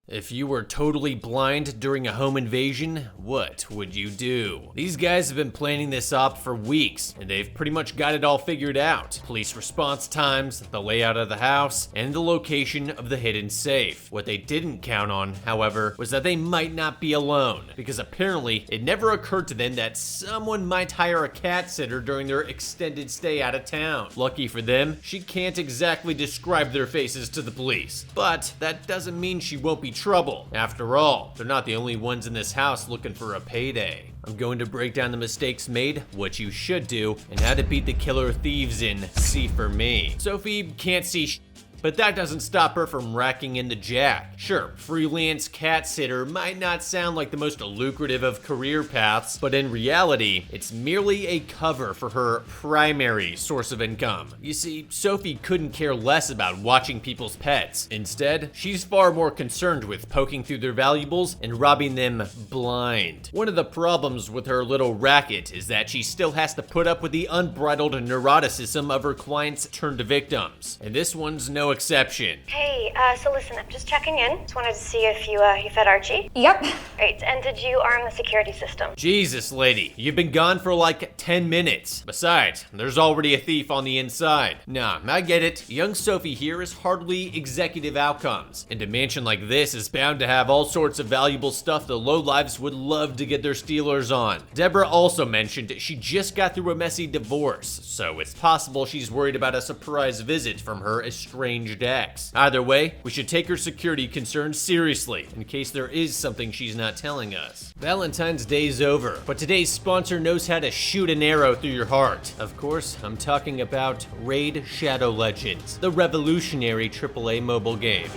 If you were totally blind during a home invasion, what would you do? These guys have been planning this op for weeks, and they've pretty much got it all figured out. Police response times, the layout of the house, and the location of the hidden safe. What they didn't count on, however, was that they might not be alone, because apparently it never occurred to them that someone might hire a cat sitter during their extended stay out of town. Lucky for them, she can't exactly describe their faces to the police, but that doesn't mean she won't be trouble. After all, they're not the only ones in this house looking for a payday. I'm going to break down the mistakes made, what you should do, and how to beat the killer thieves in C for Me. Sophie can't see but that doesn't stop her from racking in the jack. Sure, freelance cat sitter might not sound like the most lucrative of career paths, but in reality, it's merely a cover for her primary source of income. You see, Sophie couldn't care less about watching people's pets. Instead, she's far more concerned with poking through their valuables and robbing them blind. One of the problems with her little racket is that she still has to put up with the unbridled neuroticism of her clients turned victims. And this one's no exception. Hey, so listen, I'm just checking in. Just wanted to see if you fed Archie. Yep. Great, and did you arm the security system? Jesus, lady, you've been gone for like 10 minutes. Besides, there's already a thief on the inside. Nah, I get it. Young Sophie here is hardly executive outcomes, and a mansion like this is bound to have all sorts of valuable stuff the lowlives would love to get their stealers on. Deborah also mentioned she just got through a messy divorce, so it's possible she's worried about a surprise visit from her estranged ex. Either way, we should take her security concerns seriously, in case there is something she's not telling us. Valentine's Day's over, but today's sponsor knows how to shoot an arrow through your heart. Of course, I'm talking about Raid Shadow Legends, the revolutionary AAA mobile game.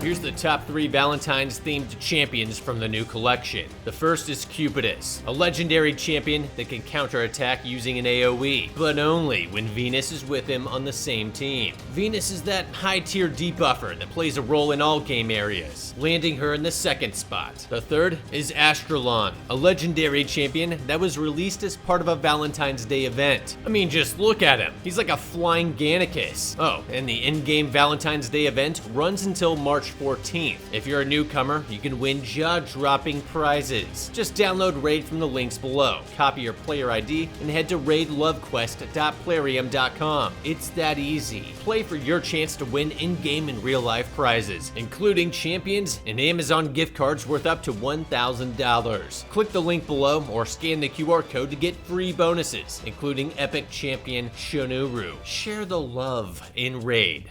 Here's the top 3 Valentine's-themed champions from the new collection. The first is Cupidus, a legendary champion that can counterattack using an AoE, but only when Venus is with him on the same team. Venus is that high-tier debuffer that plays a role in all game areas, landing her in the second spot. The third is Astrolon, a legendary champion that was released as part of a Valentine's Day event. I mean, just look at him. He's like a flying Gannicus. Oh, and the in-game Valentine's Day event runs until March 14th. If you're a newcomer, you can win jaw-dropping prizes. Just download Raid from the links below, copy your player ID, and head to raidlovequest.plarium.com. It's that easy. Play for your chance to win in-game and real-life prizes, including champions and Amazon gift cards worth up to $1,000. Click the link below or scan the QR code to get free bonuses, including epic champion Shonuru. Share the love in Raid.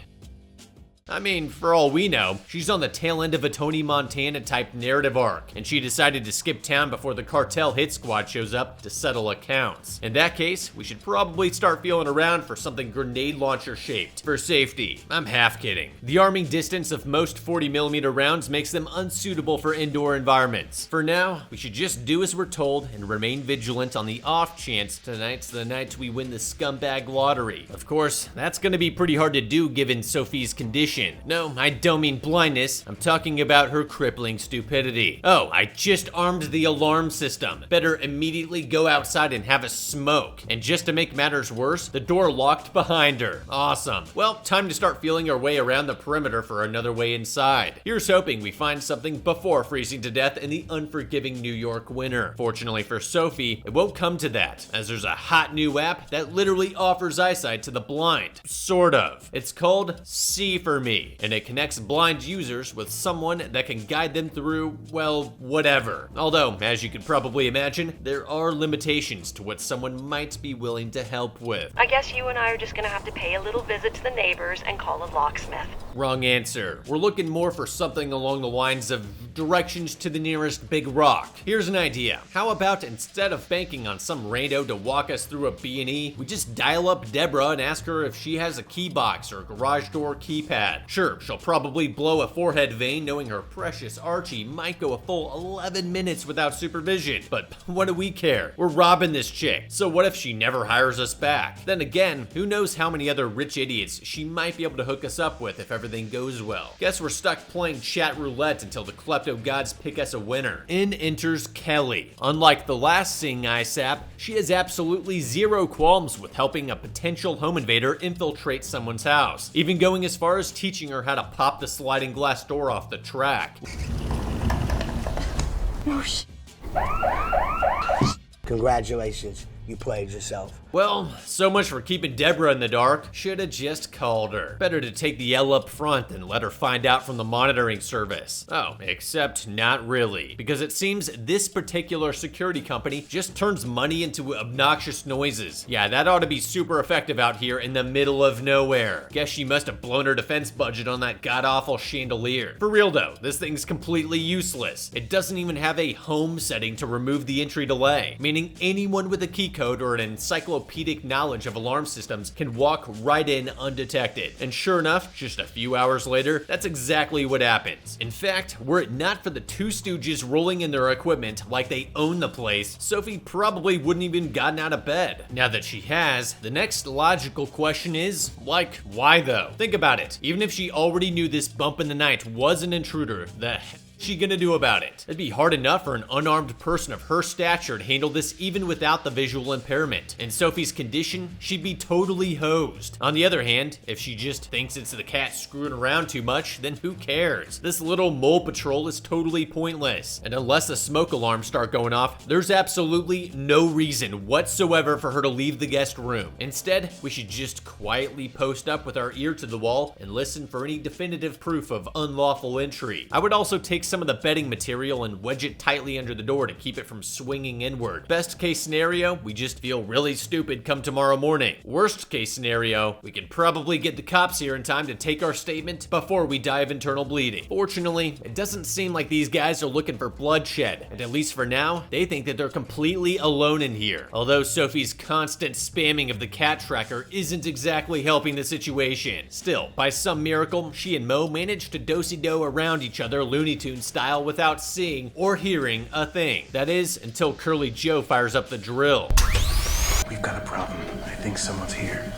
I mean, for all we know, she's on the tail end of a Tony Montana-type narrative arc, and she decided to skip town before the cartel hit squad shows up to settle accounts. In that case, we should probably start feeling around for something grenade launcher shaped, for safety. I'm half kidding. The arming distance of most 40mm rounds makes them unsuitable for indoor environments. For now, we should just do as we're told and remain vigilant on the off chance tonight's the night we win the scumbag lottery. Of course, that's gonna be pretty hard to do given Sophie's condition. No, I don't mean blindness. I'm talking about her crippling stupidity. Oh, I just armed the alarm system. Better immediately go outside and have a smoke. And just to make matters worse, the door locked behind her. Awesome. Well, time to start feeling our way around the perimeter for another way inside. Here's hoping we find something before freezing to death in the unforgiving New York winter. Fortunately for Sophie, it won't come to that, as there's a hot new app that literally offers eyesight to the blind. Sort of. It's called See For Me, and it connects blind users with someone that can guide them through, well, whatever. Although, as you can probably imagine, there are limitations to what someone might be willing to help with. I guess you and I are just gonna have to pay a little visit to the neighbors and call a locksmith. Wrong answer. We're looking more for something along the lines of directions to the nearest big rock. Here's an idea. How about instead of banking on some rando to walk us through a B&E, we just dial up Deborah and ask her if she has a key box or a garage door keypad. Sure, she'll probably blow a forehead vein knowing her precious Archie might go a full 11 minutes without supervision. But what do we care? We're robbing this chick. So what if she never hires us back? Then again, who knows how many other rich idiots she might be able to hook us up with if everything goes well. Guess we're stuck playing chat roulette until the klepto gods pick us a winner. In enters Kelly. Unlike the last Sing Eye sap, she has absolutely zero qualms with helping a potential home invader infiltrate someone's house, even going as far as teaching her how to pop the sliding glass door off the track. Oh, congratulations, you played yourself. Well, so much for keeping Deborah in the dark. Should've just called her. Better to take the L up front than let her find out from the monitoring service. Oh, except not really. Because it seems this particular security company just turns money into obnoxious noises. Yeah, that ought to be super effective out here in the middle of nowhere. Guess she must have blown her defense budget on that god-awful chandelier. For real though, this thing's completely useless. It doesn't even have a home setting to remove the entry delay, meaning anyone with a key code or an encyclopedic knowledge of alarm systems can walk right in undetected. And sure enough, just a few hours later, that's exactly what happens. In fact, were it not for the two stooges rolling in their equipment like they own the place, Sophie probably wouldn't even gotten out of bed. Now that she has, the next logical question is, like, why though? Think about it. Even if she already knew this bump in the night was an intruder, the she gonna do about it? It'd be hard enough for an unarmed person of her stature to handle this even without the visual impairment. In Sophie's condition, she'd be totally hosed. On the other hand, if she just thinks it's the cat screwing around too much, then who cares? This little mole patrol is totally pointless. And unless the smoke alarms start going off, there's absolutely no reason whatsoever for her to leave the guest room. Instead, we should just quietly post up with our ear to the wall and listen for any definitive proof of unlawful entry. I would also take some of the bedding material and wedge it tightly under the door to keep it from swinging inward. Best case scenario, we just feel really stupid come tomorrow morning. Worst case scenario, we can probably get the cops here in time to take our statement before we die of internal bleeding. Fortunately, it doesn't seem like these guys are looking for bloodshed, and at least for now, they think that they're completely alone in here. Although Sophie's constant spamming of the cat tracker isn't exactly helping the situation. Still, by some miracle, she and Mo managed to do-si-do around each other Looney Tunes style without seeing or hearing a thing. That is, until Curly Joe fires up the drill. We've got a problem. I think someone's here.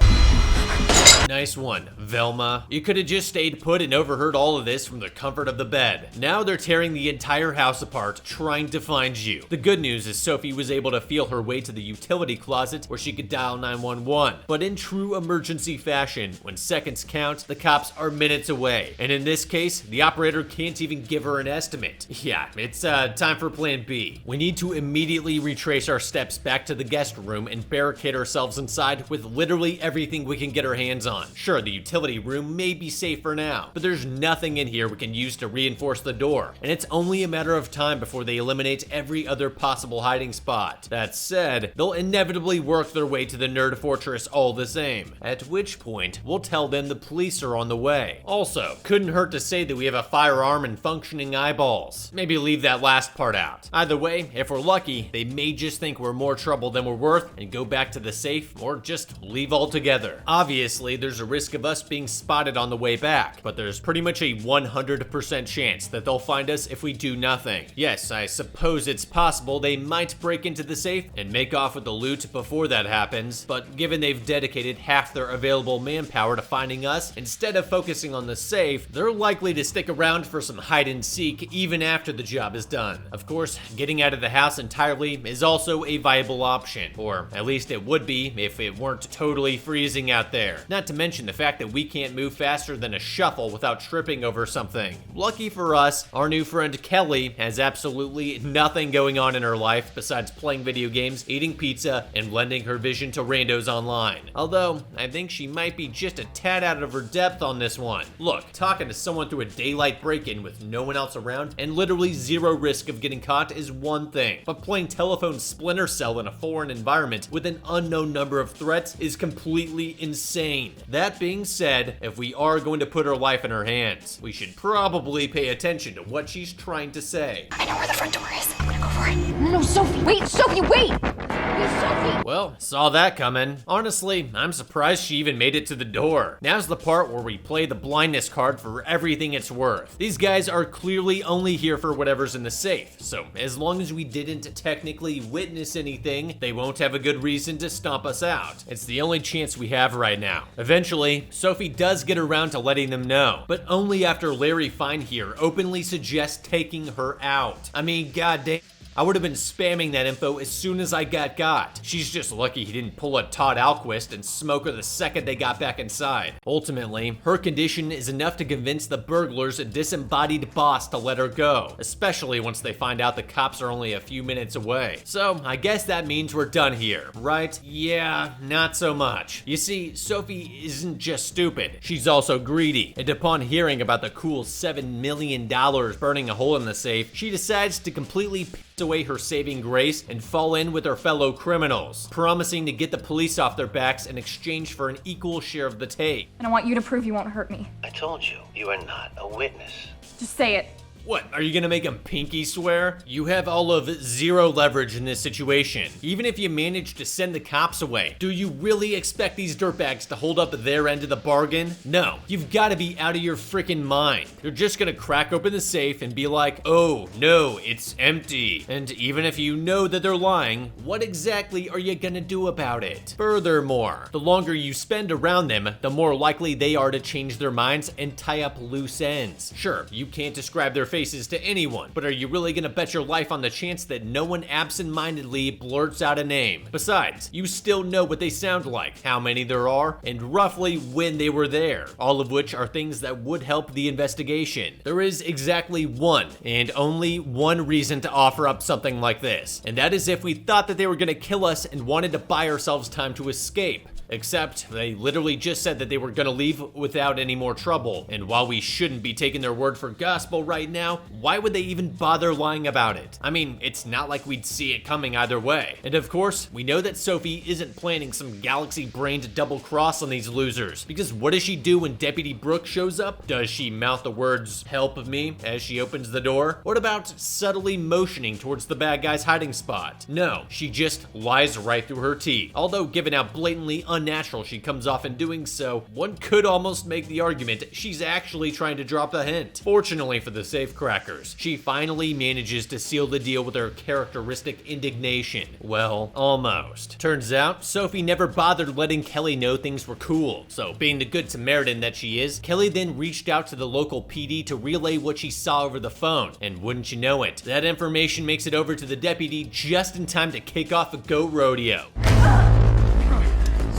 Nice one, Velma. You could have just stayed put and overheard all of this from the comfort of the bed. Now they're tearing the entire house apart, trying to find you. The good news is Sophie was able to feel her way to the utility closet where she could dial 911. But in true emergency fashion, when seconds count, the cops are minutes away. And in this case, the operator can't even give her an estimate. Yeah, it's time for plan B. We need to immediately retrace our steps back to the guest room and barricade ourselves inside with literally everything we can get our hands on. Sure, the utility room may be safe for now, but there's nothing in here we can use to reinforce the door, and it's only a matter of time before they eliminate every other possible hiding spot. That said, they'll inevitably work their way to the Nerd Fortress all the same, at which point we'll tell them the police are on the way. Also, couldn't hurt to say that we have a firearm and functioning eyeballs. Maybe leave that last part out. Either way, if we're lucky, they may just think we're more trouble than we're worth and go back to the safe, or just leave altogether. Obviously, there's a risk of us being spotted on the way back, but there's pretty much a 100% chance that they'll find us if we do nothing. Yes, I suppose it's possible they might break into the safe and make off with the loot before that happens, but given they've dedicated half their available manpower to finding us, instead of focusing on the safe, they're likely to stick around for some hide and seek even after the job is done. Of course, getting out of the house entirely is also a viable option, or at least it would be if it weren't totally freezing out there. Not to mention the fact that we can't move faster than a shuffle without tripping over something. Lucky for us, our new friend Kelly has absolutely nothing going on in her life besides playing video games, eating pizza, and lending her vision to randos online. Although, I think she might be just a tad out of her depth on this one. Look, talking to someone through a daylight break-in with no one else around and literally zero risk of getting caught is one thing, but playing telephone Splinter Cell in a foreign environment with an unknown number of threats is completely insane. That being said, if we are going to put her life in her hands, we should probably pay attention to what she's trying to say. I know where the front door is. I'm gonna go for it. No, Sophie! Wait, Sophie, wait! Wait, Sophie! Well, saw that coming. Honestly, I'm surprised she even made it to the door. Now's the part where we play the blindness card for everything it's worth. These guys are clearly only here for whatever's in the safe, so as long as we didn't technically witness anything, they won't have a good reason to stomp us out. It's the only chance we have right now. Eventually, Sophie does get around to letting them know, but only after Larry Fine here openly suggests taking her out. I mean, goddamn. I would have been spamming that info as soon as I got. She's just lucky he didn't pull a Todd Alquist and smoke her the second they got back inside. Ultimately, her condition is enough to convince the burglar's disembodied boss to let her go, especially once they find out the cops are only a few minutes away. So I guess that means we're done here, right? Yeah, not so much. You see, Sophie isn't just stupid, she's also greedy, and upon hearing about the cool $7 million burning a hole in the safe, she decides to completely piss away her saving grace and fall in with her fellow criminals, promising to get the police off their backs in exchange for an equal share of the take. And I want you to prove you won't hurt me. I told you, you are not a witness. Just say it. What, are you gonna make him pinky swear? You have all of zero leverage in this situation. Even if you manage to send the cops away, do you really expect these dirtbags to hold up their end of the bargain? No, you've gotta be out of your freaking mind. You're just gonna crack open the safe and be like, oh no, it's empty. And even if you know that they're lying, what exactly are you gonna do about it? Furthermore, the longer you spend around them, the more likely they are to change their minds and tie up loose ends. Sure, you can't describe their faces to anyone, but are you really gonna bet your life on the chance that no one absent-mindedly blurts out a name? Besides, you still know what they sound like, how many there are, and roughly when they were there, all of which are things that would help the investigation. There is exactly one, and only one reason to offer up something like this, and that is if we thought that they were gonna kill us and wanted to buy ourselves time to escape. Except, they literally just said that they were gonna leave without any more trouble, and while we shouldn't be taking their word for gospel right now, why would they even bother lying about it? I mean, it's not like we'd see it coming either way. And of course, we know that Sophie isn't planning some galaxy-brained double cross on these losers, because what does she do when Deputy Brooke shows up? Does she mouth the words, "help me," as she opens the door? What about subtly motioning towards the bad guy's hiding spot? No, she just lies right through her teeth. Although given how blatantly unnatural she comes off in doing so, one could almost make the argument she's actually trying to drop a hint. Fortunately for the safecrackers, she finally manages to seal the deal with her characteristic indignation. Well, almost. Turns out, Sophie never bothered letting Kelly know things were cool, so being the good Samaritan that she is, Kelly then reached out to the local PD to relay what she saw over the phone, and wouldn't you know it, that information makes it over to the deputy just in time to kick off a goat rodeo.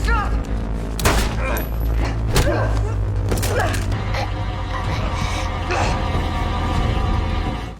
Stop!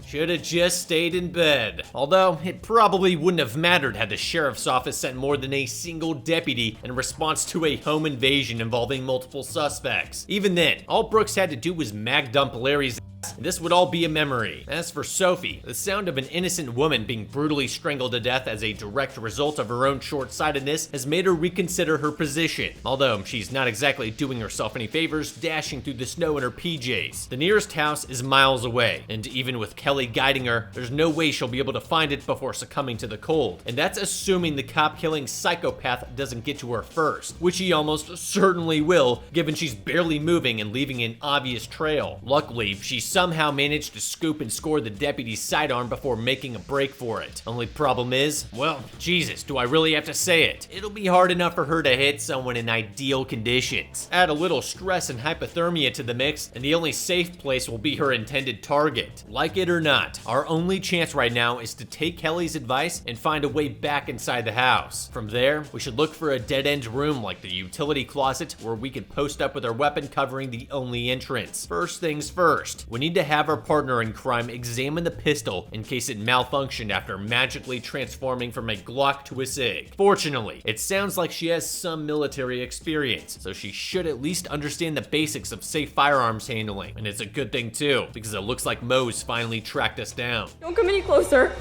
Should've just stayed in bed. Although, it probably wouldn't have mattered had the sheriff's office sent more than a single deputy in response to a home invasion involving multiple suspects. Even then, all Brooks had to do was mag dump Larry's ass, and this would all be a memory. As for Sophie, the sound of an innocent woman being brutally strangled to death as a direct result of her own short-sightedness has made her reconsider her position. Although she's not exactly doing herself any favors dashing through the snow in her PJs. The nearest house is miles away, and even with Kelly guiding her, there's no way she'll be able to find it before succumbing to the cold. And that's assuming the cop-killing psychopath doesn't get to her first, which he almost certainly will, given she's barely moving and leaving an obvious trail. Luckily, she somehow managed to scoop and score the deputy's sidearm before making a break for it. Only problem is, well, Jesus, do I really have to say it? It'll be hard enough for her to hit someone in ideal conditions. Add a little stress and hypothermia to the mix, and the only safe place will be her intended target. Like it or not, our only chance right now is to take Kelly's advice and find a way back inside the house. From there, we should look for a dead-end room like the utility closet where we can post up with our weapon covering the only entrance. First things first, we need to have our partner in crime examine the pistol in case it malfunctioned after magically transforming from a Glock to a SIG. Fortunately, it sounds like she has some military experience, so she should at least understand the basics of safe firearms handling. And it's a good thing too, because it looks like Mo's finally tracked us down. Don't come any closer.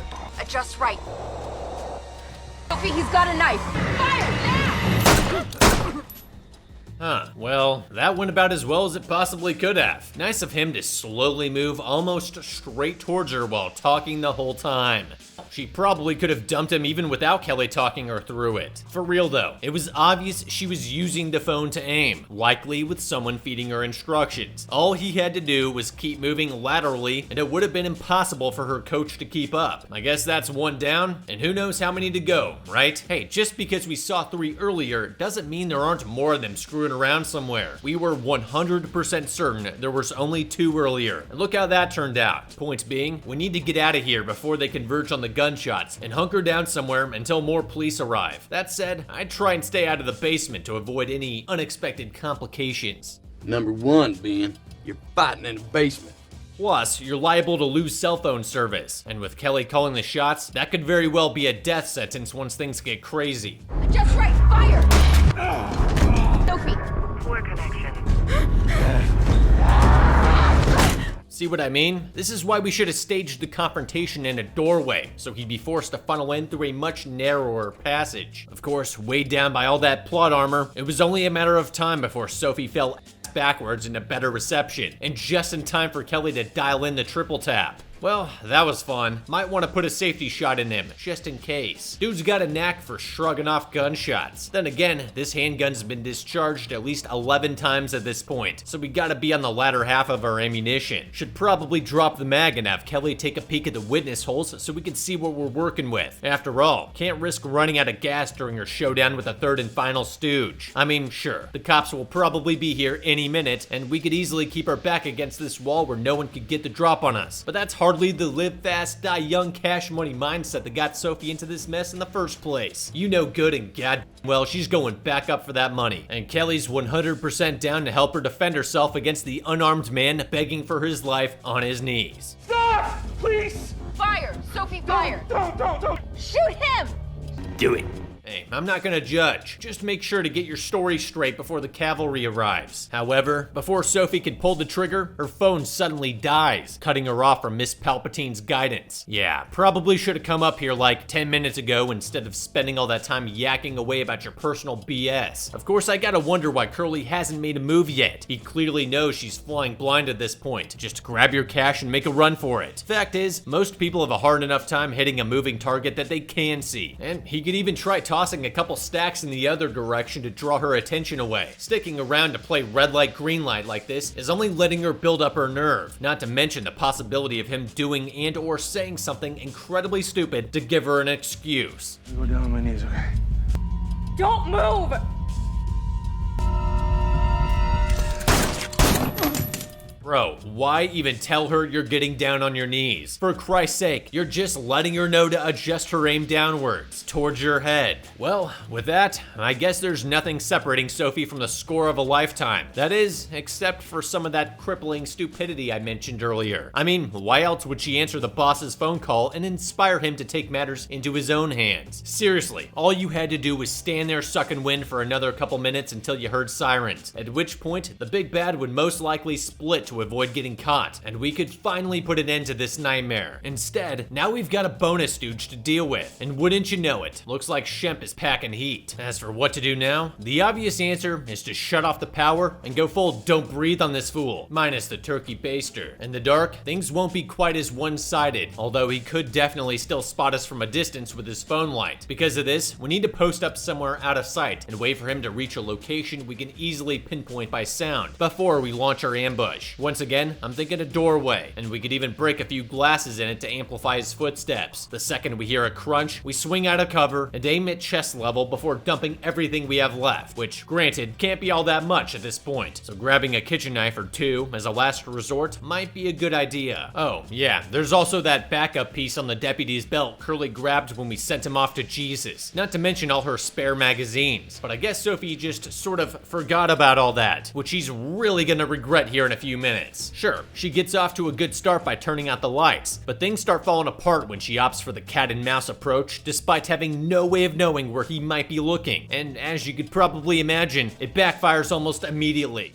Adjust right. Sophie, he's got a knife. Fire now! Huh, well, that went about as well as it possibly could have. Nice of him to slowly move almost straight towards her while talking the whole time. She probably could have dumped him even without Kelly talking her through it. For real though, it was obvious she was using the phone to aim, likely with someone feeding her instructions. All he had to do was keep moving laterally, and it would have been impossible for her coach to keep up. I guess that's one down, and who knows how many to go, right? Hey, just because we saw 3 earlier doesn't mean there aren't more of them screwing screwing around somewhere. We were 100% certain there was only 2 earlier. And look how that turned out. Point being, we need to get out of here before they converge on the gunshots and hunker down somewhere until more police arrive. That said, I'd try and stay out of the basement to avoid any unexpected complications. Number 1, Ben, you're fighting in the basement. Plus, you're liable to lose cell phone service. And with Kelly calling the shots, that could very well be a death sentence once things get crazy. Just right, fire! Sophie! Poor connection. See what I mean? This is why we should have staged the confrontation in a doorway, so he'd be forced to funnel in through a much narrower passage. Of course, weighed down by all that plot armor, it was only a matter of time before Sophie fell backwards into better reception, and just in time for Kelly to dial in the triple tap. Well, that was fun. Might want to put a safety shot in him, just in case. Dude's got a knack for shrugging off gunshots. Then again, this handgun's been discharged at least 11 times at this point, so we gotta be on the latter half of our ammunition. Should probably drop the mag and have Kelly take a peek at the witness holes so we can see what we're working with. After all, can't risk running out of gas during her showdown with the third and final stooge. I mean, sure, the cops will probably be here any minute, and we could easily keep our back against this wall where no one could get the drop on us, but that's hardly the live fast, die young cash money mindset that got Sophie into this mess in the first place. You know good and god well she's going back up for that money, and Kelly's 100% down to help her defend herself against the unarmed man begging for his life on his knees. Stop! Please! Fire! Sophie, fire! Don't! Shoot him! Do it. Hey, I'm not gonna judge. Just make sure to get your story straight before the cavalry arrives. However, before Sophie can pull the trigger, her phone suddenly dies, cutting her off from Miss Palpatine's guidance. Yeah, probably should have come up here like 10 minutes ago instead of spending all that time yakking away about your personal BS. Of course, I gotta wonder why Curly hasn't made a move yet. He clearly knows she's flying blind at this point. Just grab your cash and make a run for it. Fact is, most people have a hard enough time hitting a moving target that they can see. And he could even try tossing a couple stacks in the other direction to draw her attention away. Sticking around to play red light, green light like this is only letting her build up her nerve, not to mention the possibility of him doing and or saying something incredibly stupid to give her an excuse. Go down on my knees, okay? Don't move! Bro, why even tell her you're getting down on your knees? For Christ's sake, you're just letting her know to adjust her aim downwards, towards your head. Well, with that, I guess there's nothing separating Sophie from the score of a lifetime. That is, except for some of that crippling stupidity I mentioned earlier. I mean, why else would she answer the boss's phone call and inspire him to take matters into his own hands? Seriously, all you had to do was stand there sucking wind for another couple minutes until you heard sirens, at which point the big bad would most likely split to avoid getting caught, and we could finally put an end to this nightmare. Instead, now we've got a bonus stooge to deal with, and wouldn't you know it, looks like Shemp is packing heat. As for what to do now, the obvious answer is to shut off the power and go full don't breathe on this fool, minus the turkey baster. In the dark, things won't be quite as one-sided, although he could definitely still spot us from a distance with his phone light. Because of this, we need to post up somewhere out of sight and wait for him to reach a location we can easily pinpoint by sound before we launch our ambush. Once again, I'm thinking a doorway, and we could even break a few glasses in it to amplify his footsteps. The second we hear a crunch, we swing out of cover and aim at chest level before dumping everything we have left, which, granted, can't be all that much at this point. So grabbing a kitchen knife or two as a last resort might be a good idea. Oh, yeah, there's also that backup piece on the deputy's belt Curly grabbed when we sent him off to Jesus. Not to mention all her spare magazines. But I guess Sophie just sort of forgot about all that, which she's really gonna regret here in a few minutes. Sure, she gets off to a good start by turning out the lights, but things start falling apart when she opts for the cat and mouse approach despite having no way of knowing where he might be looking. And as you could probably imagine, it backfires almost immediately.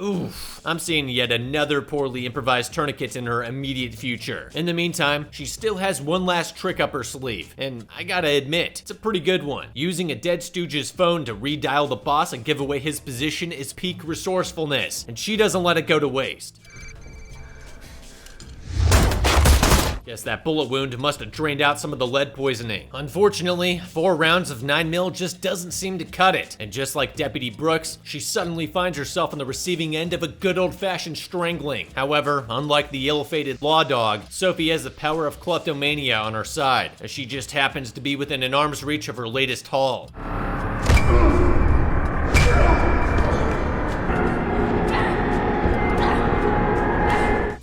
Oof, I'm seeing yet another poorly improvised tourniquet in her immediate future. In the meantime, she still has one last trick up her sleeve, and I gotta admit, it's a pretty good one. Using a dead stooge's phone to redial the boss and give away his position is peak resourcefulness, and she doesn't let it go to waste. Guess that bullet wound must have drained out some of the lead poisoning. Unfortunately, 4 rounds of 9mm just doesn't seem to cut it. And just like Deputy Brooks, she suddenly finds herself on the receiving end of a good old-fashioned strangling. However, unlike the ill-fated law dog, Sophie has the power of kleptomania on her side, as she just happens to be within an arm's reach of her latest haul.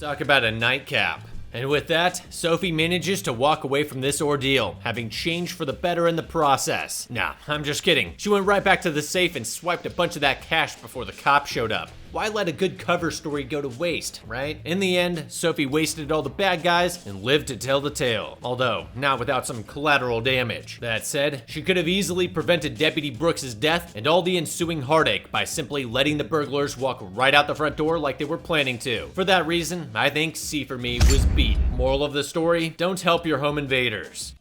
Talk about a nightcap. And with that, Sophie manages to walk away from this ordeal, having changed for the better in the process. Nah, I'm just kidding. She went right back to the safe and swiped a bunch of that cash before the cops showed up. Why let a good cover story go to waste, right? In the end, Sophie wasted all the bad guys and lived to tell the tale. Although, not without some collateral damage. That said, she could have easily prevented Deputy Brooks' death and all the ensuing heartache by simply letting the burglars walk right out the front door like they were planning to. For that reason, I think C for me was beaten. Moral of the story, don't help your home invaders.